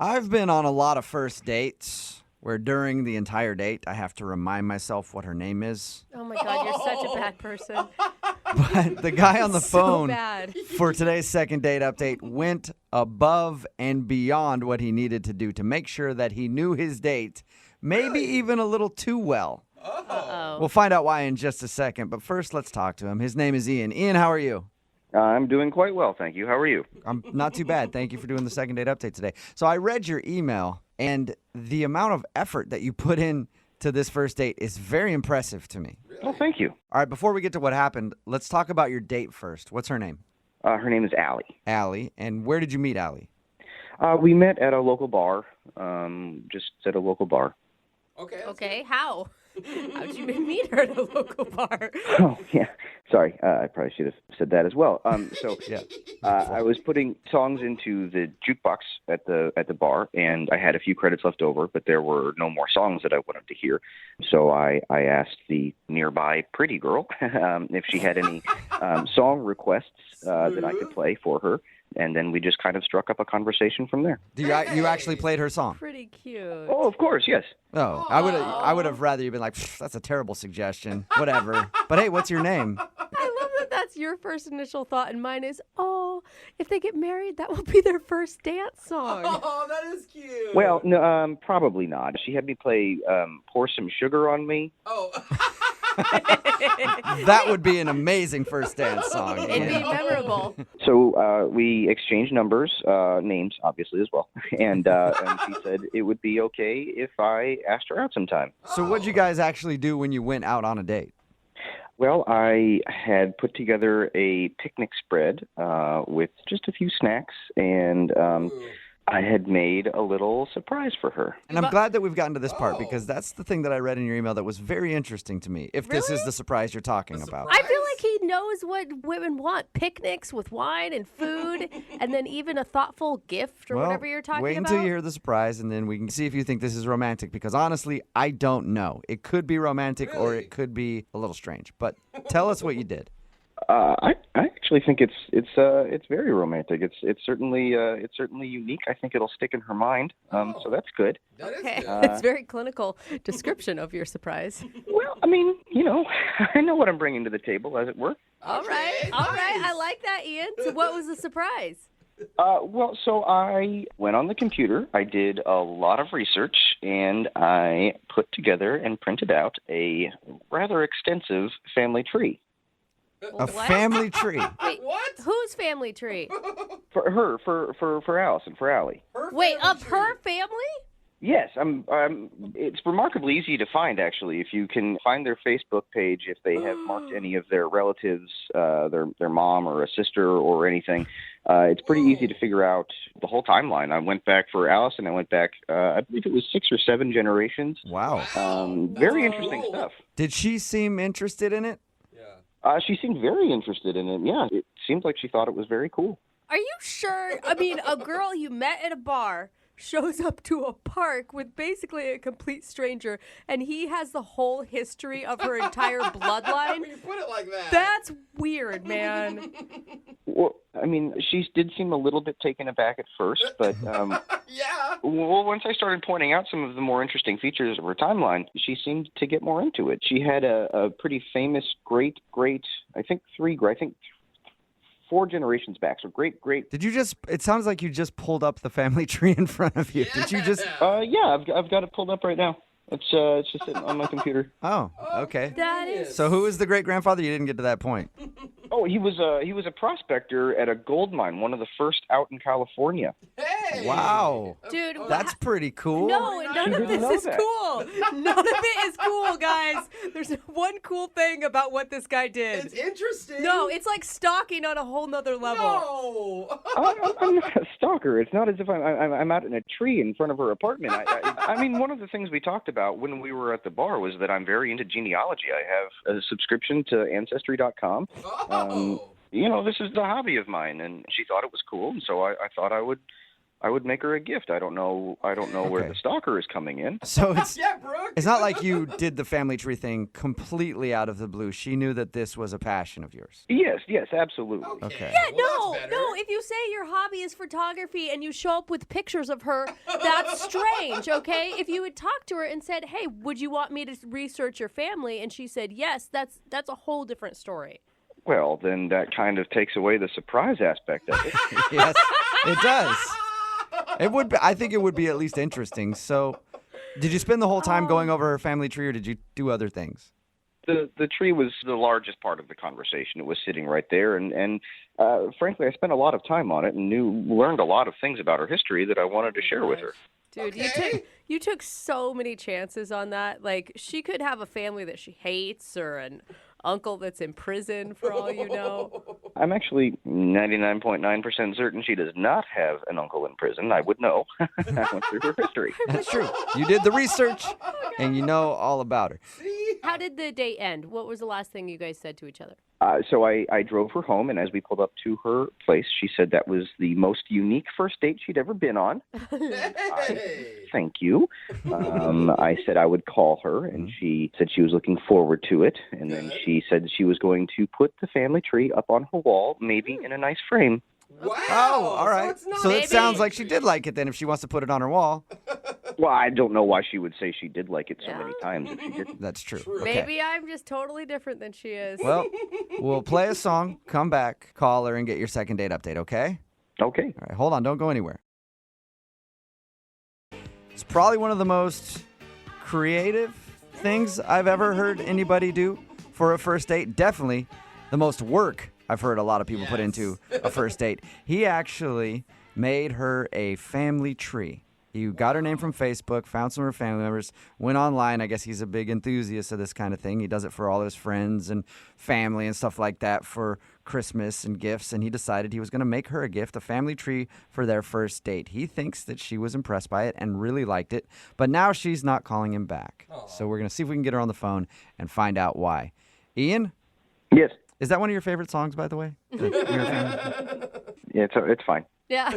I've been on a lot of first dates where during the entire date I have to remind myself what her name is. Oh my God, you're such a bad person. But the guy on the So phone bad. for today's second date update went above and beyond what he needed to do to make sure that he knew his date, maybe even a little too well. Uh-oh. We'll find out why in just a second, but first let's talk to him. His name is Ian. Ian, how are you? I'm doing quite well, thank you. How are you? I'm not too bad. Thank you for doing the second date update today. So I read your email, and the amount of effort that you put in to this first date is very impressive to me. Oh, thank you. All right, before we get to what happened, let's talk about your date first. What's her name? Her name is Allie. Allie. And where did you meet Allie? We met at a local bar, just at a local bar. Okay, how? How'd you meet her at a local bar? Oh, yeah. Sorry, I probably should have said that as well. Yeah. I was putting songs into the jukebox at the bar, and I had a few credits left over, but there were no more songs that I wanted to hear. So I asked the nearby pretty girl if she had any song requests that I could play for her. And then we just kind of struck up a conversation from there. You actually played her song? Pretty cute. Oh, of course, yes. Oh, I would have rather you been like, that's a terrible suggestion. Whatever. But hey, what's your name? I love that that's your first initial thought, and mine is, oh, if they get married, that will be their first dance song. Oh, that is cute. Well, no, probably not. She had me play Pour Some Sugar on Me. Oh. That would be an amazing first dance song. It'd be memorable. So we exchanged numbers, names, obviously, as well. And she said it would be okay if I asked her out sometime. So what'd you guys actually do when you went out on a date? Well, I had put together a picnic spread with just a few snacks, and I had made a little surprise for her. And I'm glad that we've gotten to this part because that's the thing that I read in your email that was very interesting to me, if this is the surprise you're talking about. I feel like he knows what women want. Picnics with wine and food, and then even a thoughtful gift or whatever you're talking wait about. until you hear the surprise, and then we can see if you think this is romantic, because honestly, I don't know. It could be romantic or it could be a little strange. But tell us what you did. I actually think it's very romantic. It's certainly unique. I think it'll stick in her mind. So that's good. That is Okay, good. it's a very clinical description of your surprise. Well, I mean, I know what I'm bringing to the table, as it were. All right. I like that, Ian. So what was the surprise? Well, so I went on the computer. I did a lot of research, and I put together and printed out a rather extensive family tree. A What? family tree. Wait, What? whose family tree? For her, for Allison, for Allie. Wait, of her family? Yes, it's remarkably easy to find, actually. If you can find their Facebook page, if they have marked any of their relatives, their mom or a sister or anything, it's pretty easy to figure out the whole timeline. I went back for Allison. I went back, I believe it was 6 or 7 generations. Wow. Very interesting stuff. Did she seem interested in it? She seemed very interested in it. Yeah, it seemed like she thought it was very cool. Are you sure? I mean, a girl you met at a bar shows up to a park with basically a complete stranger, and he has the whole history of her entire bloodline. When you put it like that. That's weird, man. Well, I mean, she did seem a little bit taken aback at first, but Yeah. well, once I started pointing out some of the more interesting features of her timeline, she seemed to get more into it. She had a pretty famous great, I think 4 generations back, so great. Did you just, it sounds like you just pulled up the family tree in front of you. Did you just, Yeah, I've got it pulled up right now. It's just sitting on my computer. oh, okay. That is. So who is the great-grandfather? You didn't get to that point. Oh, he was a prospector at a gold mine, one of the first out in California. Hey. Wow. Dude, That's pretty cool. no, none of didn't this know is that. cool. None of it is cool, guys. There's one cool thing about what this guy did. It's interesting. No, it's like stalking on a whole nother level. No. I'm not a stalker. It's not as if I'm out in a tree in front of her apartment. I mean, one of the things we talked about when we were at the bar was that I'm very into genealogy. I have a subscription to Ancestry.com. Oh. This is the hobby of mine, and she thought it was cool, and so I thought I would I would make her a gift. I don't know where Okay. the stalker is coming in. So it's Yeah, Brooke. it's not like you did the family tree thing completely out of the blue. She knew that this was a passion of yours. Yes, absolutely. Okay. Yeah, Well, that's better. no. If you say your hobby is photography and you show up with pictures of her, that's strange, okay? If you had talked to her and said, "Hey, would you want me to research your family?" and she said yes, that's a whole different story. Well, then that kind of takes away the surprise aspect of it. Yes, it does. It would be, I think it would be at least interesting. So, did you spend the whole time going over her family tree, or did you do other things? The tree was the largest part of the conversation. It was sitting right there, and frankly, I spent a lot of time on it and learned a lot of things about her history that I wanted to share with her. Dude, Okay. you took so many chances on that. Like, she could have a family that she hates or an uncle that's in prison for all you know. I'm actually 99.9% certain she does not have an uncle in prison. I would know. I went through her history. That's true. You did the research, and you know all about her. How did the date end? What was the last thing you guys said to each other? So I drove her home, and as we pulled up to her place, she said that was the most unique first date she'd ever been on. Hey. Thank you. I said I would call her, and she said she was looking forward to it. And then she said she was going to put the family tree up on her wall, maybe in a nice frame. Wow. Oh, all right. So, it's not So it Maybe- sounds like she did like it then if she wants to put it on her wall. Well, I don't know why she would say she did like it so Yeah. many times if she didn't. That's true. True. Okay. Maybe I'm just totally different than she is. Well, we'll play a song, come back, call her, and get your second date update, okay? Okay. All right, hold on. Don't go anywhere. It's probably one of the most creative things I've ever heard anybody do for a first date. Definitely the most work I've heard a lot of people put into a first date. He actually made her a family tree. He got her name from Facebook, found some of her family members, went online. I guess he's a big enthusiast of this kind of thing. He does it for all his friends and family and stuff like that for Christmas and gifts. And he decided he was going to make her a gift, a family tree for their first date. He thinks that she was impressed by it and really liked it. But now she's not calling him back. So we're going to see if we can get her on the phone and find out why. Ian, Yes. is that one of your favorite songs, by the way? You're a fan? Yeah, it's fine. Yeah.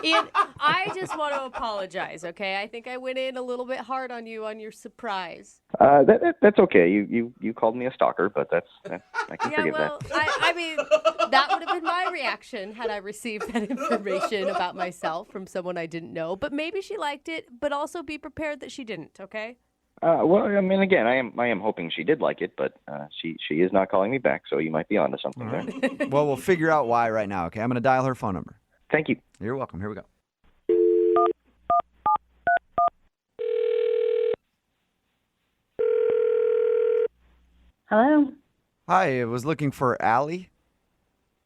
Ian, I just want to apologize, okay? I think I went in a little bit hard on you on your surprise. That's okay. You called me a stalker, but I can Yeah, forgive well, I mean, that would have been my reaction had I received that information about myself from someone I didn't know. But maybe she liked it, but also be prepared that she didn't, okay? that. Well, I mean, again, I am hoping she did like it, but she is not calling me back, so you might be onto something there. Well, we'll figure out why right now, okay? I'm going to dial her phone number. Thank you. You're welcome. Here we go. Hello, Hi, I was looking for Allie.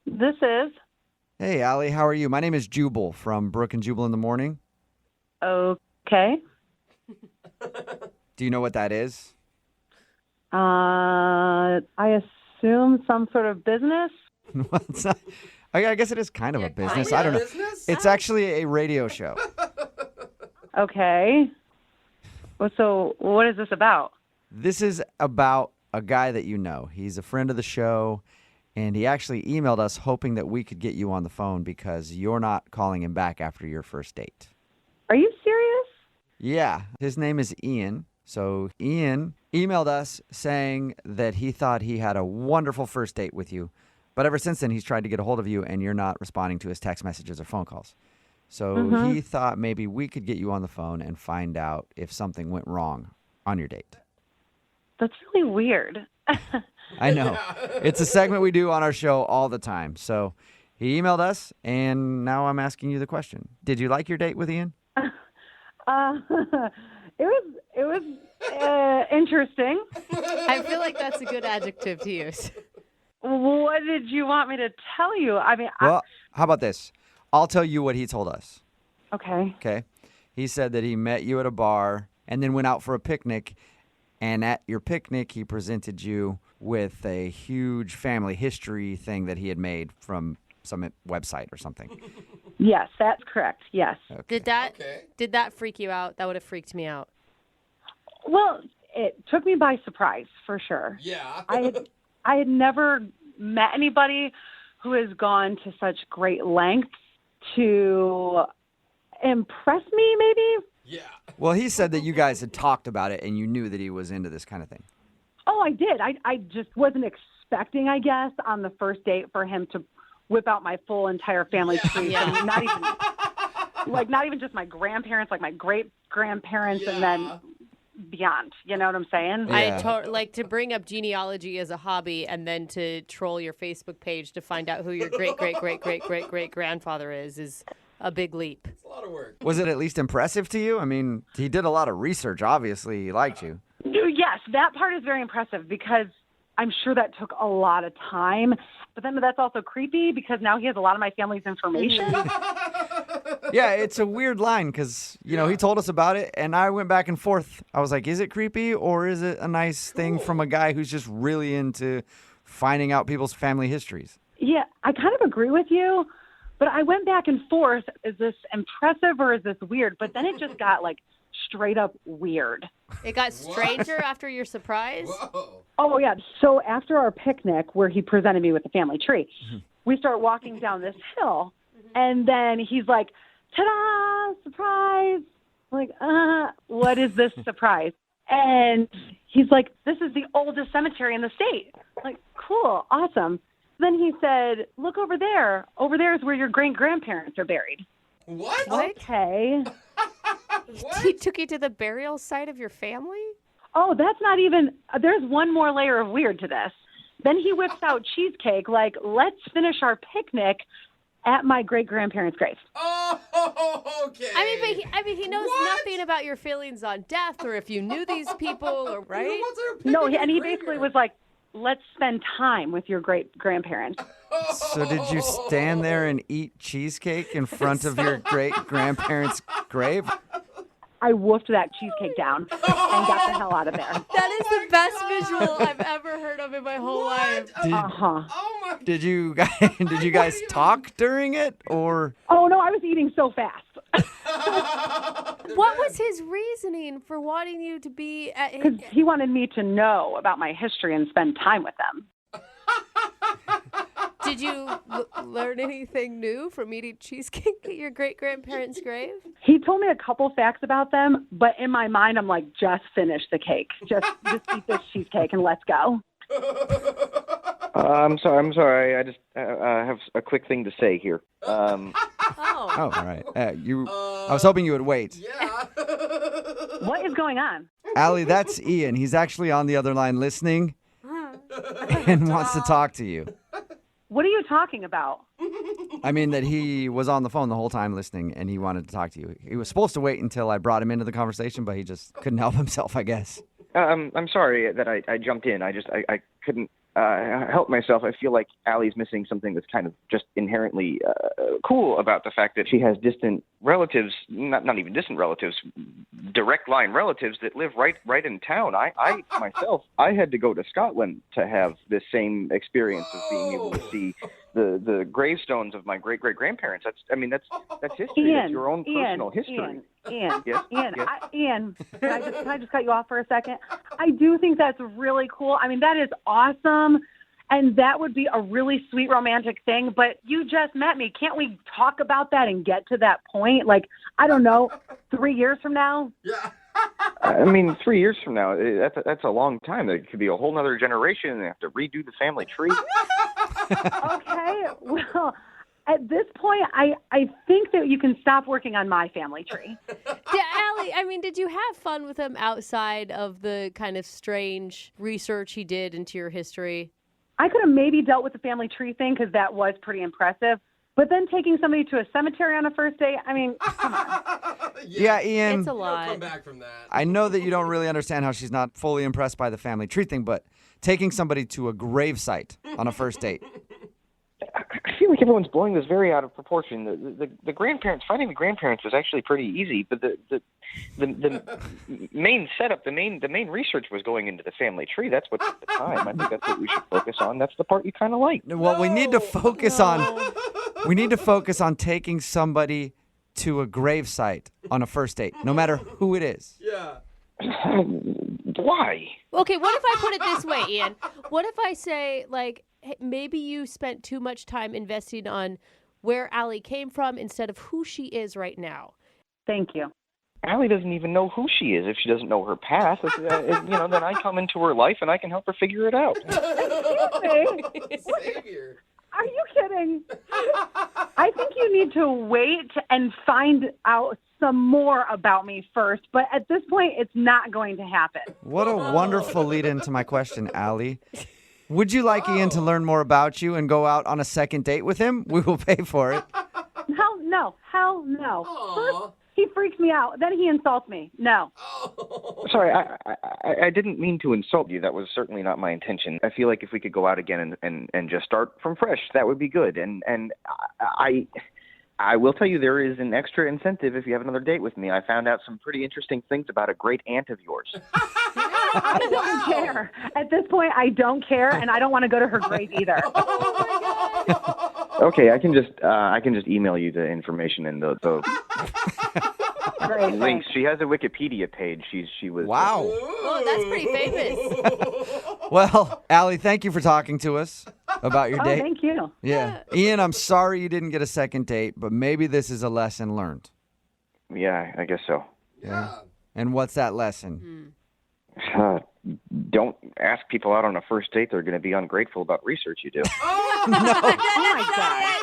this is. Hey, Allie, how are you? My name is Jubal from Brooke and Jubal in the Morning. Okay. Do you know what that is? I assume some sort of business. Well, it's not, I guess it is kind of a business. I don't know. Business? It's actually a radio show. Okay. Well, so what is this about? This is about a guy that you know. He's a friend of the show, and he actually emailed us hoping that we could get you on the phone because you're not calling him back after your first date. Are you serious? Yeah, his name is Ian. So Ian emailed us saying that he thought he had a wonderful first date with you, but ever since then he's tried to get a hold of you and you're not responding to his text messages or phone calls. So he thought maybe we could get you on the phone and find out if something went wrong on your date. That's really weird. I know. It's a segment we do on our show all the time. So he emailed us, and now I'm asking you the question. Did you like your date with Ian? It was interesting. I feel like that's a good adjective to use. What did you want me to tell you? I mean, Well, how about this? I'll tell you what he told us. okay. Okay. He said that he met you at a bar and then went out for a picnic. And at your picnic, he presented you with a huge family history thing that he had made from some website or something. Yes, that's correct. Yes. Did that freak you out? That would have freaked me out. Well, it took me by surprise for sure. Yeah. I had never met anybody who has gone to such great lengths to impress me, maybe? Yeah. Well, he said that you guys had talked about it and you knew that he was into this kind of thing. Oh, I did. I just wasn't expecting, I guess, on the first date for him to whip out my full entire family tree. Yeah. And not even just my grandparents, like my great grandparents, and then beyond. You know what I'm saying? Yeah. Like to bring up genealogy as a hobby and then to troll your Facebook page to find out who your great grandfather is a big leap. It's a lot of work. Was it at least impressive to you? I mean, he did a lot of research. Obviously, he liked you. Yes, that part is very impressive because I'm sure that took a lot of time. But then that's also creepy because now he has a lot of my family's information. Yeah, it's a weird line because, he told us about it, and I went back and forth. I was like, is it creepy or is it a nice thing from a guy who's just really into finding out people's family histories? Yeah, I kind of agree with you, but I went back and forth. Is this impressive or is this weird? But then it just got, straight up weird. It got stranger after your surprise? Whoa. Oh, yeah. So after our picnic where he presented me with the family tree, we start walking down this hill, and then he's like, ta-da, surprise. I'm like, what is this surprise? And he's like, this is the oldest cemetery in the state. I'm like, cool, awesome. Then he said, look over there. Over there is where your great-grandparents are buried. What? Okay. What? He took you to the burial site of your family? Oh, that's not even, there's one more layer of weird to this. Then he whips out cheesecake, like, let's finish our picnic at my great-grandparents' grave. Oh, okay. I mean, he knows What? nothing about your feelings on death or if you knew these people, or right? What's our No, picnic and he in the basically graveyard? was like, let's spend time with your great-grandparents. So did you stand there and eat cheesecake in front of your great-grandparents' grave? I woofed that cheesecake down and got the hell out of there. That is the best visual I've ever heard of in my whole life. Uh-huh. Oh my. Did you guys talk during it, or? Oh, no, I was eating so fast. What was his reasoning for wanting you to be at his... Because he wanted me to know about my history and spend time with them. Did you learn anything new from eating cheesecake at your great-grandparents' grave? He told me a couple facts about them, but in my mind, I'm like, just finish the cake. Just eat this cheesecake and let's go. I'm sorry. I just have a quick thing to say here. Oh. Oh, all right. I was hoping you would wait. Yeah. What is going on? Allie, that's Ian. He's actually on the other line listening and wants to talk to you. What are you talking about? I mean that he was on the phone the whole time listening, and he wanted to talk to you. He was supposed to wait until I brought him into the conversation, but he just couldn't help himself, I guess. I'm sorry that I jumped in. I couldn't help myself. I feel like Allie's missing something that's kind of just inherently cool about the fact that she has distant relatives, not even distant relatives, direct line relatives that live right in town. I myself, I had to go to Scotland to have this same experience of being able to see the gravestones of my great-great-grandparents. That's history. That's your own personal history. Ian, Yes, Ian, yes. Ian, can I just cut you off for a second? I do think that's really cool. I mean, that is awesome, and that would be a really sweet romantic thing, but you just met me. Can't we talk about that and get to that point? Like, I don't know, 3 years from now? Yeah. I mean, 3 years from now, that's a long time. There could be a whole other generation, and they have to redo the family tree. Okay, well, at this point, I think that you can stop working on my family tree. Yeah, Allie, I mean, did you have fun with him outside of the kind of strange research he did into your history? I could have maybe dealt with the family tree thing because that was pretty impressive. But then taking somebody to a cemetery on a first date, I mean, come on. Yeah, Ian, It's a Don't lot. come back from that. I know that you don't really understand how she's not fully impressed by the family tree thing, but taking somebody to a gravesite on a first date. I feel like everyone's blowing this very out of proportion. The grandparents, finding the grandparents was actually pretty easy, but the main setup, the main research was going into the family tree. That's what's at the time. I think that's what we should focus on. That's the part you kind of like. Well, we need to focus on taking somebody to a gravesite on a first date, no matter who it is. Yeah. Why? Okay, what if I put it this way, Ian? What if I say, like, hey, maybe you spent too much time investing on where Allie came from instead of who she is right now? Thank you. Allie doesn't even know who she is if she doesn't know her past. Then I come into her life and I can help her figure it out. Savior. Are you kidding? I think you need to wait and find out some more about me first, but at this point, it's not going to happen. What a wonderful lead into my question, Allie. Would you like Ian to learn more about you and go out on a second date with him? We will pay for it. Hell no. Hell no. Aw. First, he freaks me out. Then he insults me. No. Sorry, I didn't mean to insult you. That was certainly not my intention. I feel like if we could go out again and just start from fresh, that would be good. And I will tell you there is an extra incentive if you have another date with me. I found out some pretty interesting things about a great aunt of yours. I don't care. At this point, I don't care, and I don't want to go to her grave either. Okay, I can just email you the information and the Great, links. thanks. She has a Wikipedia page. She was Wow. Oh, that's pretty famous. Well, Allie, thank you for talking to us about your Oh, date. thank you. Yeah. Ian, I'm sorry you didn't get a second date, but maybe this is a lesson learned. Yeah, I guess so. Yeah. And what's that lesson? Don't ask people out on a first date. They're going to be ungrateful about research you do. Oh, my God.